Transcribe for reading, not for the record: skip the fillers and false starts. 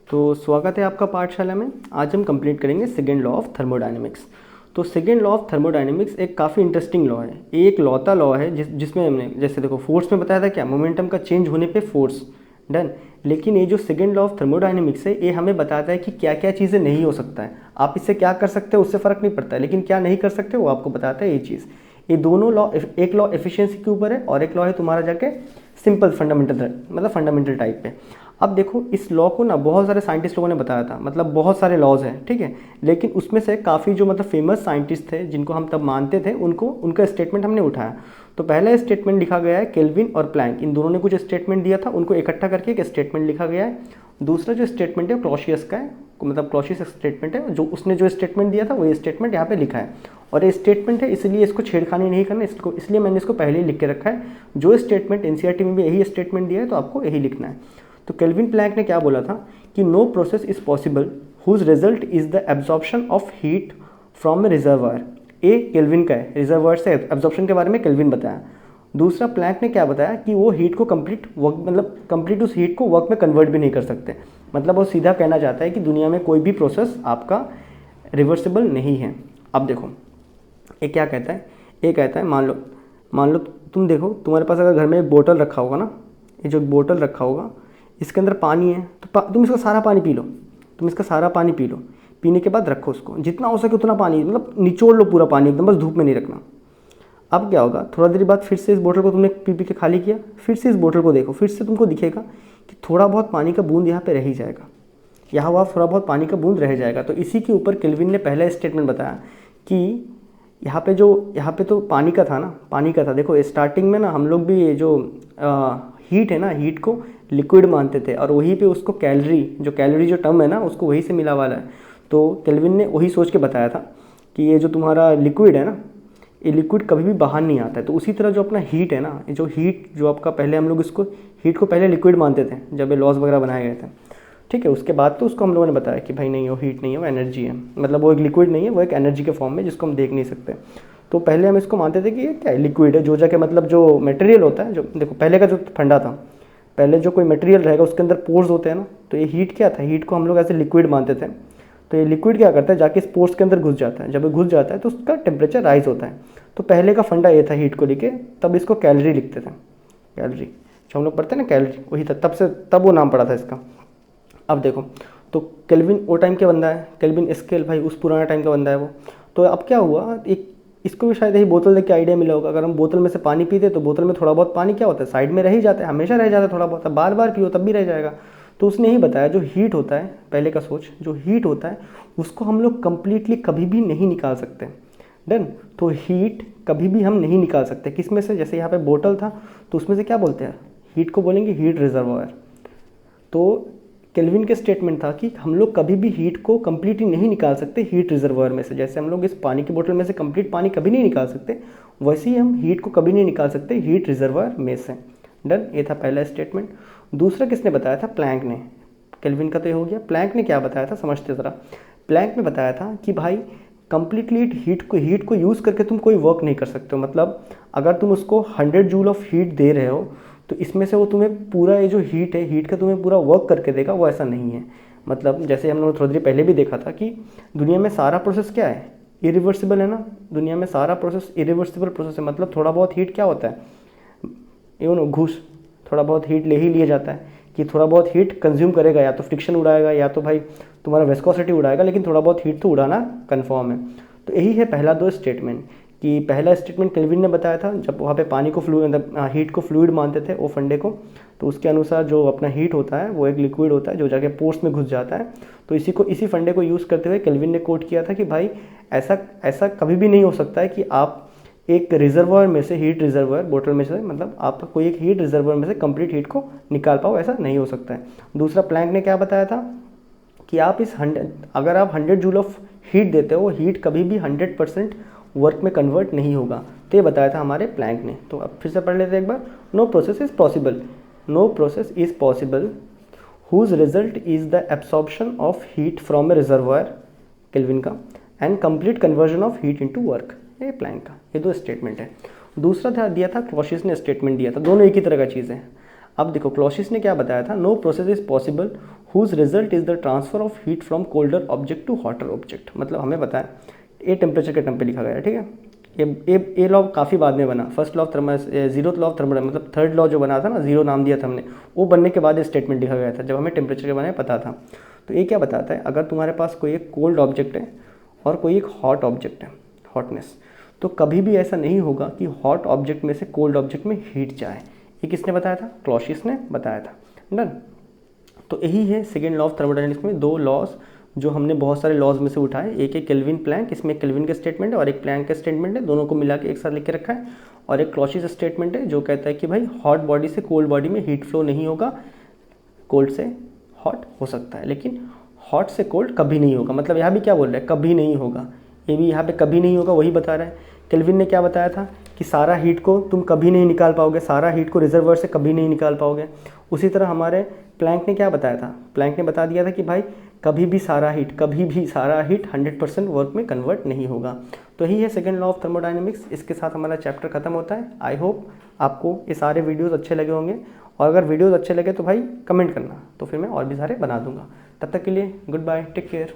तो स्वागत है आपका पाठशाला में। आज हम कंप्लीट करेंगे सेकेंड लॉ ऑफ थर्मोडायनेमिक्स। तो सेकेंड लॉ ऑफ थर्मोडायनेमिक्स एक काफ़ी इंटरेस्टिंग लॉ है। ये एक लौता लॉ है जिसमें हमने जैसे देखो फोर्स में बताया था क्या, मोमेंटम का चेंज होने पे फोर्स डन। लेकिन ये जो सेकेंड लॉ ऑफ थर्मोडायनेमिक्स है ये हमें बताता है कि क्या क्या चीज़ें नहीं हो सकता है। आप इससे क्या कर सकते हो उससे फ़र्क नहीं पड़ता है, लेकिन क्या नहीं कर सकते वो आपको बताता है ये चीज़। ये दोनों लॉ, एक लॉ एफिशिएंसी के ऊपर है और एक लॉ है तुम्हारा जाके सिंपल फंडामेंटल, मतलब फंडामेंटल टाइप पे। अब देखो इस लॉ को ना बहुत सारे साइंटिस्ट लोगों ने बताया था, मतलब बहुत सारे लॉज हैं, ठीक है। लेकिन उसमें से काफ़ी जो मतलब फेमस साइंटिस्ट थे जिनको हम तब मानते थे उनका स्टेटमेंट हमने उठाया। तो पहला स्टेटमेंट लिखा गया है केल्विन और प्लैंक, इन दोनों ने कुछ स्टेटमेंट दिया था, उनको इकट्ठा करके एक स्टेटमेंट लिखा गया है। दूसरा जो स्टेटमेंट है क्लॉसियस का है, मतलब क्लॉसियस स्टेटमेंट है, जो उसने जो स्टेटमेंट दिया था वो स्टेटमेंट यहाँ पे लिखा है। और ये स्टेटमेंट है इसलिए इसको छेड़खानी नहीं करना, इसलिए मैंने इसको पहले ही लिख के रखा है। जो स्टेटमेंट एनसीईआरटी में भी यही स्टेटमेंट दिया है तो आपको यही लिखना है। तो केल्विन प्लैंक ने क्या बोला था कि no process is possible whose result is the absorption of heat from a reservoir. ए केल्विन का है, रिजर्वायर से एब्जॉर्प्शन के बारे में केल्विन बताया। दूसरा प्लैंक ने क्या बताया कि वो हीट को कंप्लीट वर्क, मतलब कंप्लीट उस हीट को वर्क में कन्वर्ट भी नहीं कर सकते। मतलब वो सीधा कहना चाहता है कि दुनिया में कोई भी प्रोसेस आपका रिवर्सिबल नहीं है। अब देखो ये क्या कहता है, ये कहता है मान लो तुम देखो तुम्हारे पास अगर घर में एक बोतल रखा होगा ना, ये जो बोतल रखा होगा इसके अंदर पानी है, तो तुम इसका सारा पानी पी लो। तुम इसका सारा पानी पी लो, पीने के बाद रखो उसको, जितना हो सके उतना पानी, मतलब निचोड़ लो पूरा पानी एकदम, बस धूप में नहीं रखना। अब क्या होगा, थोड़ा देर बाद फिर से इस बोतल को तुमने पी पी के खाली किया, फिर से इस बोतल को देखो, फिर से तुमको दिखेगा कि थोड़ा बहुत पानी का बूंद यहाँ पे रह ही जाएगा, यहाँ वहाँ थोड़ा बहुत पानी का बूंद रह जाएगा। तो इसी के ऊपर केल्विन ने पहला स्टेटमेंट बताया कि यहाँ पे तो पानी का था ना, पानी का था। देखो स्टार्टिंग में ना हम लोग भी ये जो हीट है ना, हीट को लिक्विड मानते थे और वहीं पे उसको कैलोरी जो टर्म है ना उसको वहीं से मिला वाला है। तो केल्विन ने वही सोच के बताया था कि ये जो तुम्हारा लिक्विड है ना, ये लिक्विड कभी भी बाहर नहीं आता है। तो उसी तरह जो अपना हीट है ना, जो हीट जो आपका पहले हम लोग इसको हीट को पहले लिक्विड मानते थे जब ये लॉज वगैरह बनाए गए थे, ठीक है। उसके बाद तो उसको हम लोगों ने बताया कि भाई नहीं वो हीट नहीं है, वो एनर्जी है, मतलब वो एक लिक्विड नहीं है, वो एक एनर्जी के फॉर्म में जिसको हम देख नहीं सकते। तो पहले हम इसको मानते थे कि ये क्या है, लिक्विड है। जो जाके मतलब जो मटेरियल होता है, जो देखो पहले का जो फंडा था, पहले जो कोई मटेरियल रहेगा उसके अंदर पोर्स होते हैं ना, तो ये हीट क्या था, हीट को हम लोग ऐसे लिक्विड मानते थे। तो ये लिक्विड क्या करता है, जाके इस पोर्स के अंदर घुस जाता है, जब ये घुस जाता है तो उसका टेम्परेचर राइज होता है। तो पहले का फंडा ये था हीट को लेके, तब इसको कैलोरी लिखते थे, कैलोरी जो हम लोग पढ़ते हैं ना कैलोरी, वही था तब वो नाम पड़ा था इसका। अब देखो तो केल्विन वो टाइम का बंदा है, केल्विन स्केल भाई उस पुराना टाइम का बंदा है वो। तो अब क्या हुआ, एक इसको भी शायद यही बोतल देख के आइडिया मिला होगा। अगर हम बोतल में से पानी पीते तो बोतल में थोड़ा बहुत पानी क्या होता है, साइड में रह ही जाता है, हमेशा रह जाता है थोड़ा बहुत, बार बार पियो तब भी रह जाएगा। तो उसने यही बताया जो हीट होता है, पहले का सोच, जो हीट होता है उसको हम लोग कंप्लीटली कभी भी नहीं निकाल सकते। डन। तो हीट कभी भी हम नहीं निकाल सकते किस में से, जैसे यहाँ पे बोतल था तो उसमें से क्या बोलते हैं, हीट को बोलेंगे हीट रिजर्वायर। तो केल्विन के स्टेटमेंट था कि हम लोग कभी भी हीट को कंप्लीटली नहीं निकाल सकते हीट रिजर्वायर में से। जैसे हम लोग इस पानी की बोतल में से कंप्लीट पानी कभी नहीं निकाल सकते, वैसे ही हम हीट को कभी नहीं निकाल सकते हीट रिजर्वायर में से। डन। ये था पहला स्टेटमेंट। दूसरा किसने बताया था, प्लैंक ने। केल्विन का तो ये हो गया, प्लैंक ने क्या बताया था समझते ज़रा। प्लैंक ने बताया था कि भाई कंप्लीटली हीट को यूज़ करके तुम कोई वर्क नहीं कर सकते हो। मतलब अगर तुम उसको 100 जूल ऑफ हीट दे रहे हो तो इसमें से वो तुम्हें पूरा ये जो हीट है, हीट का तुम्हें पूरा वर्क करके देगा, वो ऐसा नहीं है। मतलब जैसे हम लोग थोड़ी देर पहले भी देखा था कि दुनिया में सारा प्रोसेस क्या है, इरिवर्सिबल है ना। दुनिया में सारा प्रोसेस इरिवर्सिबल प्रोसेस है, मतलब थोड़ा बहुत हीट क्या होता है, घूस, थोड़ा बहुत हीट ले ही लिया जाता है कि थोड़ा बहुत हीट कंज्यूम करेगा, या तो फ्रिक्शन उड़ाएगा या तो भाई तुम्हारा वेस्कोसिटी उड़ाएगा, लेकिन थोड़ा बहुत हीट तो उड़ाना कन्फर्म है। तो यही है पहला दो स्टेटमेंट। कि पहला स्टेटमेंट केल्विन ने बताया था जब वहाँ पे पानी को हीट को फ्लूइड मानते थे वो फंडे को, तो उसके अनुसार जो अपना हीट होता है वो एक लिक्विड होता है जो जाके पोर्स में घुस जाता है। तो इसी फंडे को यूज़ करते हुए केल्विन ने कोट किया था कि भाई ऐसा कभी भी नहीं हो सकता है कि आप एक रिजर्वायर में से, हीट रिजर्वायर बोतल में से, मतलब आप कोई एक हीट रिजर्वायर में से कंप्लीट हीट को निकाल पाओ, ऐसा नहीं हो सकता है। दूसरा प्लैंक ने क्या बताया था कि आप अगर आप 100 जूल ऑफ हीट देते हो, वो हीट कभी भी 100% वर्क में कन्वर्ट नहीं होगा। तो ये बताया था हमारे प्लैंक ने। तो अब फिर से पढ़ लेते हैं एक बार। No process is possible whose result is the absorption of heat from a reservoir, Kelvin का, and complete conversion of heat into work, ये प्लैंक का। ये दो स्टेटमेंट है। दूसरा दिया था क्लॉसियस ने स्टेटमेंट दिया था, दोनों एक ही तरह का चीज़ है। अब देखो क्लॉसियस ने क्या बताया था, no process is possible whose result is the transfer of heat from colder object to hotter object. मतलब हमें पता है ए टेम्परेचर के टर्म पे लिखा गया है, ठीक है। ये लॉ काफ़ी बाद में बना, first law of zeroth law of thermodynamics, मतलब थर्ड लॉ जो बना था ना, जीरो नाम दिया था हमने, वो बनने के बाद ये स्टेटमेंट लिखा गया था, जब हमें टेम्परेचर के बारे में पता था। तो ये क्या बताता है, अगर तुम्हारे पास कोई एक कोल्ड ऑब्जेक्ट है और कोई एक हॉट ऑब्जेक्ट है, हॉटनेस, तो कभी भी ऐसा नहीं होगा कि हॉट ऑब्जेक्ट में से कोल्ड ऑब्जेक्ट में हीट जाए। ये किसने बताया था, क्लॉसियस ने बताया था। डन। तो यही है सेकेंड लॉ ऑफ थर्मोडायनामिक्स में दो लॉज जो हमने बहुत सारे लॉज में से उठाए। एक है केल्विन प्लैंक, इसमें केल्विन का स्टेटमेंट है और एक प्लैंक का स्टेटमेंट है, दोनों को मिला के एक साथ लिख के रखा है। और एक क्लॉसियस स्टेटमेंट है जो कहता है कि भाई हॉट बॉडी से कोल्ड बॉडी में हीट फ्लो नहीं होगा, कोल्ड से हॉट हो सकता है लेकिन हॉट से कोल्ड कभी नहीं होगा। मतलब यहाँ भी क्या बोल रहा है, कभी नहीं होगा, ये भी यहाँ पे कभी नहीं होगा वही बता रहा है। केल्विन ने क्या बताया था कि सारा हीट को तुम कभी नहीं निकाल पाओगे, सारा हीट को रिजर्वर से कभी नहीं निकाल पाओगे। उसी तरह हमारे प्लैंक ने क्या बताया था, प्लैंक ने बता दिया था कि भाई कभी भी सारा हीट 100% वर्क में कन्वर्ट नहीं होगा। तो यही है सेकेंड लॉ ऑफ थर्मोडायनेमिक्स। इसके साथ हमारा चैप्टर खत्म होता है। आई होप आपको ये सारे वीडियोस अच्छे लगे होंगे, और अगर वीडियोस अच्छे लगे तो भाई कमेंट करना, तो फिर मैं और भी सारे बना दूंगा। तब तक के लिए गुड बाय, टेक केयर।